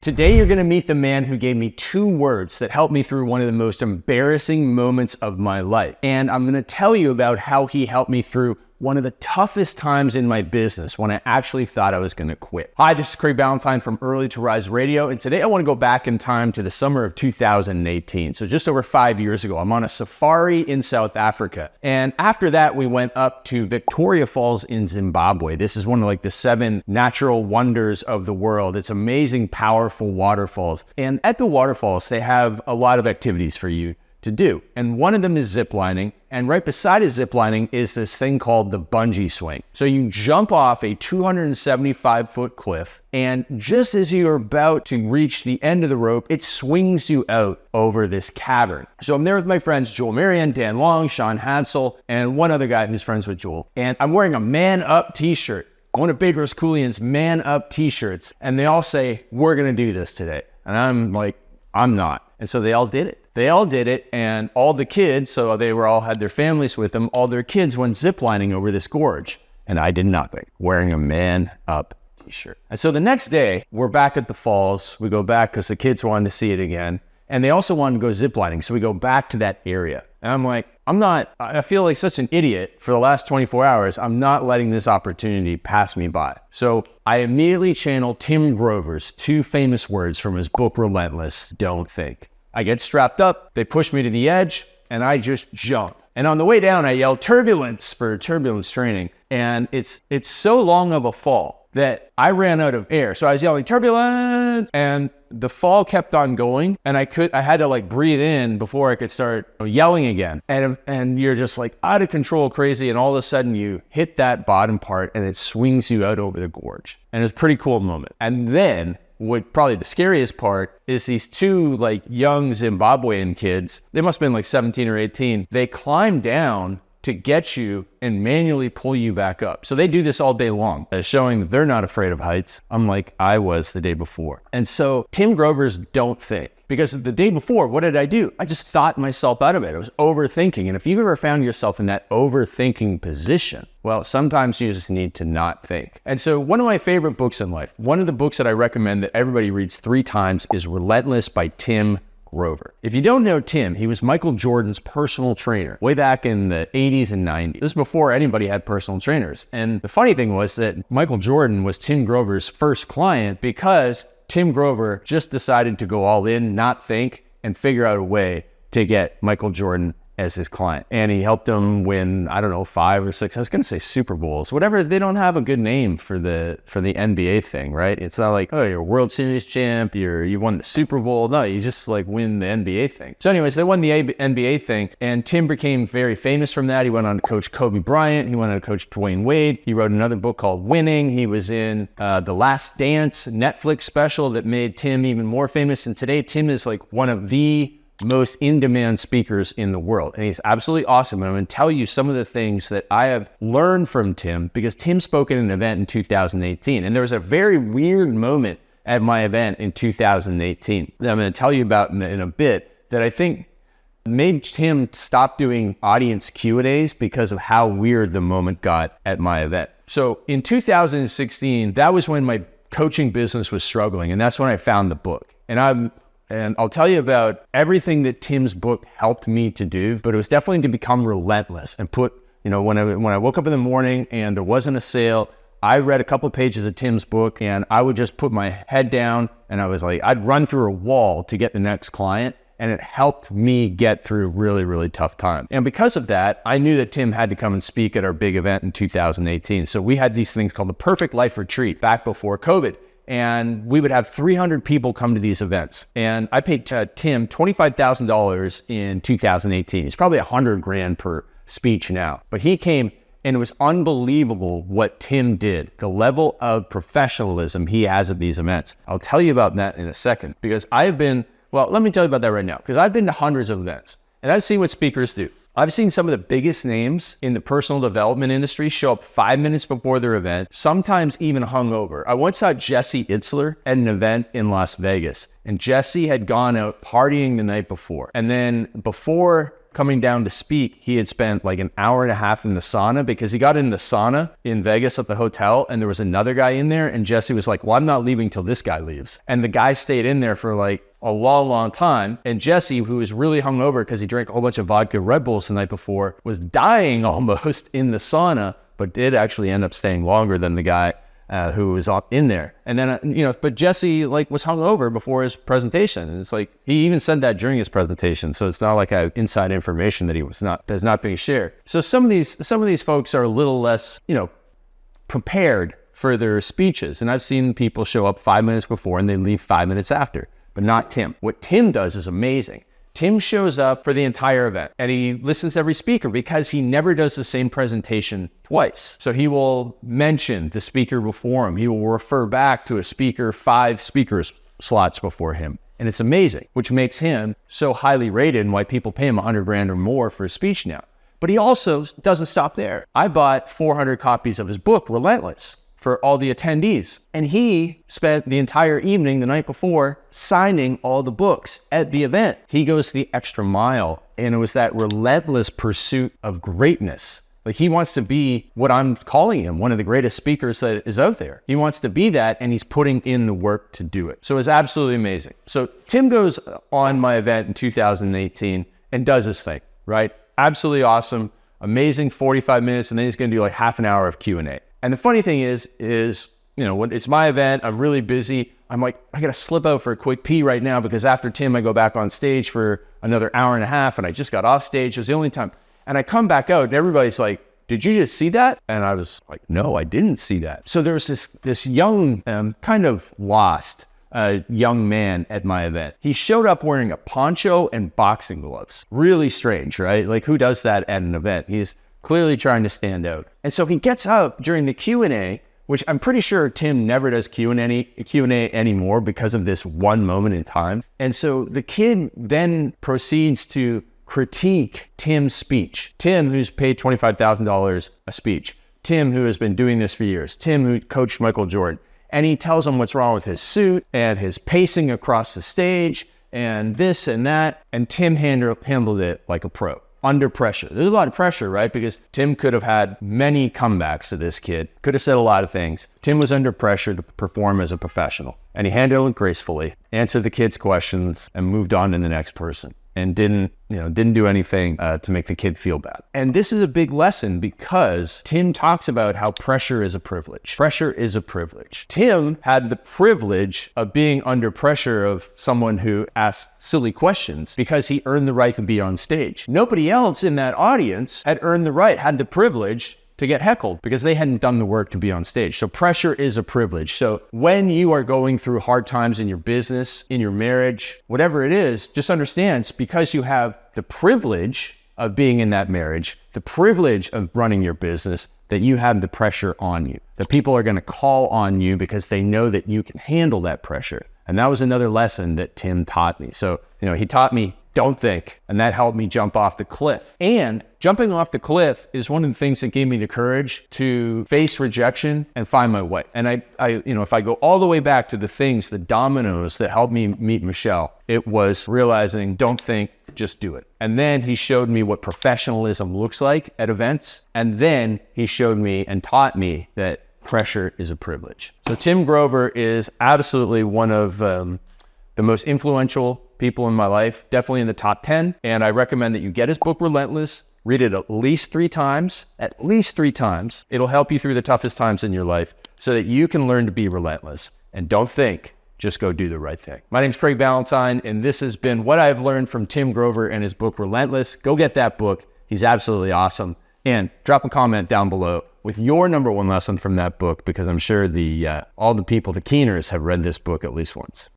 Today, you're gonna meet the man who gave me 2 words that helped me through one of the most embarrassing moments of my life. And I'm gonna tell you about how he helped me through one of the toughest times in my business when I actually thought I was gonna quit. Hi, this is Craig Ballantyne from Early to Rise Radio, and today I wanna go back in time to the summer of 2018. So just over 5 years ago, I'm on a safari in South Africa. And after that, we went up to Victoria Falls in Zimbabwe. This is one of the 7 natural wonders of the world. It's amazing, powerful waterfalls. And at the waterfalls, they have a lot of activities for you to do. And one of them is ziplining. And right beside his ziplining is this thing called the bungee swing. So you jump off a 275-foot cliff, and just as you're about to reach the end of the rope, it swings you out over this cavern. So I'm there with my friends, Joel Marion, Dan Long, Sean Hansel, and one other guy who's friends with Joel. And I'm wearing a Man Up t-shirt, one of Bedros Keuilian's Man Up t-shirts. And they all say, we're gonna do this today. And I'm like, I'm not. And so they all did it. They all did it, and all the kids, so they were all had their families with them, all their kids went ziplining over this gorge. And I did nothing, wearing a Man Up t-shirt. And so the next day, we're back at the falls. We go back because the kids wanted to see it again. And they also wanted to go ziplining, so we go back to that area. And I'm like, I feel like such an idiot for the last 24 hours. I'm not letting this opportunity pass me by. So I immediately channel Tim Grover's 2 famous words from his book, Relentless, don't think. I get strapped up, they push me to the edge, and I just jump. And on the way down, I yell turbulence for turbulence training. And it's so long of a fall that I ran out of air. So I was yelling turbulence, and the fall kept on going, and I had to breathe in before I could start yelling again. And you're just out of control, crazy, and all of a sudden you hit that bottom part and it swings you out over the gorge. And it's a pretty cool moment. And then what probably the scariest part is these 2 young Zimbabwean kids, they must have been 17 or 18. They climb down to get you and manually pull you back up. So they do this all day long, showing that they're not afraid of heights, unlike I was the day before. And so Tim Grover's don't think, because the day before, what did I do? I just thought myself out of it. I was overthinking. And if you've ever found yourself in that overthinking position, well, sometimes you just need to not think. And so one of my favorite books in life, one of the books that I recommend that everybody reads 3 times is Relentless by Tim Grover. If you don't know Tim, he was Michael Jordan's personal trainer way back in the 80s and 90s. This is before anybody had personal trainers. And the funny thing was that Michael Jordan was Tim Grover's first client because Tim Grover just decided to go all in, not think, and figure out a way to get Michael Jordan as his client. And he helped him win, 5 or 6, I was gonna say Super Bowls, whatever. They don't have a good name for the NBA thing, right? It's not like, oh, you're a World Series champ, you won the Super Bowl. No, you just win the NBA thing. So anyways, they won the NBA thing, and Tim became very famous from that. He went on to coach Kobe Bryant. He went on to coach Dwayne Wade. He wrote another book called Winning. He was in The Last Dance Netflix special that made Tim even more famous. And today, Tim is one of the most in-demand speakers in the world. And he's absolutely awesome. And I'm going to tell you some of the things that I have learned from Tim, because Tim spoke at an event in 2018. And there was a very weird moment at my event in 2018 that I'm going to tell you about in a bit that I think made Tim stop doing audience Q&As because of how weird the moment got at my event. So in 2016, that was when my coaching business was struggling. And that's when I found the book. And I'll tell you about everything that Tim's book helped me to do, but it was definitely to become relentless and put, when I woke up in the morning and there wasn't a sale, I read a couple of pages of Tim's book and I would just put my head down and I'd run through a wall to get the next client. And it helped me get through really, really tough times. And because of that, I knew that Tim had to come and speak at our big event in 2018. So we had these things called the Perfect Life Retreat back before COVID. And we would have 300 people come to these events. And I paid Tim $25,000 in 2018. It's probably $100,000 per speech now. But he came, and it was unbelievable what Tim did, the level of professionalism he has at these events. I'll tell you about that in a second, because let me tell you about that right now, because I've been to hundreds of events, and I've seen what speakers do. I've seen some of the biggest names in the personal development industry show up 5 minutes before their event, sometimes even hungover. I once saw Jesse Itzler at an event in Las Vegas, and Jesse had gone out partying the night before. And then before coming down to speak, he had spent like an hour and a half in the sauna because he got in the sauna in Vegas at the hotel and there was another guy in there, and Jesse was like, well, I'm not leaving till this guy leaves. And the guy stayed in there for like a long time. And Jesse, who was really hungover because he drank a whole bunch of vodka Red Bulls the night before, was dying almost in the sauna, but did actually end up staying longer than the guy who was up in there. And then, but Jesse like was hungover before his presentation. And it's like, he even said that during his presentation. So it's not like I have inside information that's not being shared. So some of these folks are a little less, prepared for their speeches. And I've seen people show up 5 minutes before and they leave 5 minutes after, but not Tim. What Tim does is amazing. Tim shows up for the entire event and he listens to every speaker because he never does the same presentation twice. So he will mention the speaker before him. He will refer back to a speaker 5 speakers slots before him. And it's amazing, which makes him so highly rated and why people pay him $100,000 or more for a speech now. But he also doesn't stop there. I bought 400 copies of his book, Relentless, for all the attendees. And he spent the entire evening the night before signing all the books at the event. He goes the extra mile, and it was that relentless pursuit of greatness. Like, he wants to be what I'm calling him, one of the greatest speakers that is out there. He wants to be that, and he's putting in the work to do it. So it's absolutely amazing. So Tim goes on my event in 2018 and does his thing, right? Absolutely awesome, amazing 45 minutes, and then he's gonna do like half an hour of Q&A. And the funny thing is, when it's my event, I'm really busy. I'm like, I gotta slip out for a quick pee right now because after Tim, I go back on stage for another hour and a half and I just got off stage. It was the only time. And I come back out and everybody's like, did you just see that? And I was like, no, I didn't see that. So there was this young, kind of lost young man at my event. He showed up wearing a poncho and boxing gloves. Really strange, right? Like, who does that at an event? He's clearly trying to stand out. And so he gets up during the Q&A, which I'm pretty sure Tim never does Q&A anymore because of this one moment in time. And so the kid then proceeds to critique Tim's speech. Tim, who's paid $25,000 a speech. Tim, who has been doing this for years. Tim, who coached Michael Jordan. And he tells him what's wrong with his suit and his pacing across the stage and this and that. And Tim handled it like a pro. Under pressure. There's a lot of pressure, right? Because Tim could have had many comebacks to this kid, could have said a lot of things. Tim was under pressure to perform as a professional, and he handled it gracefully, answered the kid's questions, and moved on to the next person, and didn't do anything to make the kid feel bad. And this is a big lesson because Tim talks about how pressure is a privilege. Pressure is a privilege. Tim had the privilege of being under pressure of someone who asked silly questions because he earned the right to be on stage. Nobody else in that audience had the privilege to get heckled because they hadn't done the work to be on stage. So pressure is a privilege. So when you are going through hard times in your business, in your marriage, whatever it is, just understand it's because you have the privilege of being in that marriage, the privilege of running your business, that you have the pressure on you. That people are going to call on you because they know that you can handle that pressure. And that was another lesson that Tim taught me. So, he taught me, don't think. And that helped me jump off the cliff. And jumping off the cliff is one of the things that gave me the courage to face rejection and find my way. And I if I go all the way back to the dominoes that helped me meet Michelle, it was realizing, don't think, just do it. And then he showed me what professionalism looks like at events. And then he showed me and taught me that pressure is a privilege. So Tim Grover is absolutely one of the most influential people in my life, definitely in the top 10. And I recommend that you get his book, Relentless, read it at least 3 times. It'll help you through the toughest times in your life so that you can learn to be relentless. And don't think, just go do the right thing. My name's Craig Ballantyne, and this has been what I've learned from Tim Grover and his book, Relentless. Go get that book. He's absolutely awesome. And drop a comment down below with your number 1 lesson from that book, because I'm sure all the people, the keeners, have read this book at least once.